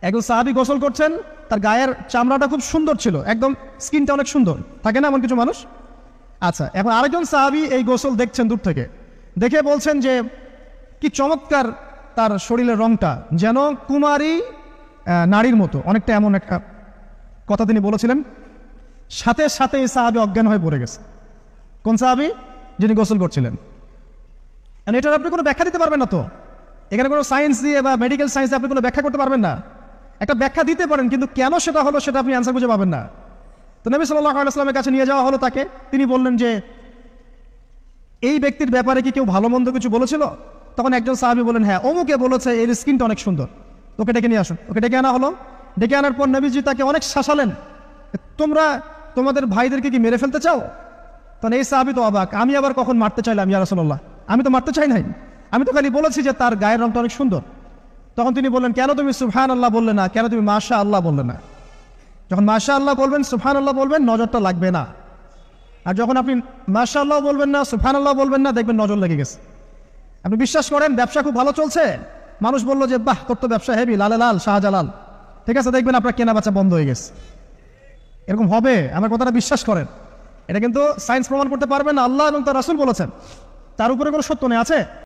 একজন সাহাবী গোসল করছেন, তার গায়ের চামড়াটা খুব সুন্দর ছিল, একদম স্কিনটা অনেক সুন্দর থাকে না এমন কিছু মানুষ। আচ্ছা, এখন আরেকজন সাহাবী এই গোসল দেখছেন দূর থেকে, দেখে বলছেন যে কি চমৎকার তার শরীরের রংটা, যেন কুমারী নারীর মতো, অনেকটা এমন একটা কথা তিনি বলেছিলেন। সাথে সাথে এই সাহাবী অজ্ঞান হয়ে পড়ে গেছে। কোন সাহাবী? যিনি গোসল করছিলেন। এটার আপনি কোনো ব্যাখ্যা দিতে পারবেন না তো, এখানে কোনো সায়েন্স দিয়ে বা মেডিকেল সায়েন্স দিয়ে আপনি কোনো ব্যাখ্যা করতে পারবেন না। একটা ব্যাখ্যা দিতে পারেন, কিন্তু কেন সেটা হলো সেটা আপনি অ্যান্সার খুঁজে পাবেন না। তো নবী সাল্লাল্লাহু আলাইহি ওয়াসাল্লামের কাছে নিয়ে যাওয়া হলো তাকে। তিনি বললেন যে এই ব্যক্তির ব্যাপারে কি কেউ ভালো মন্দ কিছু বলেছিল? তখন একজন সাহাবী বলেন, হ্যাঁ, অমুকে বলেছে এর স্কিনটা অনেক সুন্দর, ওকে ডেকে নিয়ে আসুন। ওকে ডেকে আনা হলো। ডেকে আনার পর নবীজি তাকে অনেক শাসালেন, তোমরা তোমাদের ভাইদেরকে কি মেরে ফেলতে চাও? তখন এই সাহাবী তো অবাক, আমি আবার কখন মারতে চাইলাম ইয়া রাসূলুল্লাহ? আমি তো মারতে চাই নাই, আমি তো খালি বলেছি যে তার গায়ের রংটা অনেক সুন্দর। তখন তিনি বললেন, কেন তুমি সুবহানাল্লাহ বললে না, কেন তুমি মাশাআল্লাহ বললে না? যখন মাশাআল্লাহ বলবেন, সুবহানাল্লাহ বলবেন, নজরটা লাগবে না। আর যখন আপনি মাশাআল্লাহ বলবেন না, সুবহানাল্লাহ বলবেন না, দেখবেন নজর লেগে গেছে। আপনি বিশ্বাস করেন ব্যবসা খুব ভালো চলছে, মানুষ বললো যে বাহ তোর তো ব্যবসা হেভি, লালে লাল শাহজালাল, ঠিক আছে, দেখবেন আপনার কেনা বেচা বন্ধ হয়ে গেছে। এরকম হবে, আমার কথাটা বিশ্বাস করেন। এটা কিন্তু সায়েন্স প্রমাণ করতে পারবেন না, আল্লাহ এবং তার রাসূল বলেছেন, তার উপরে কোনো সত্য নেই আছে।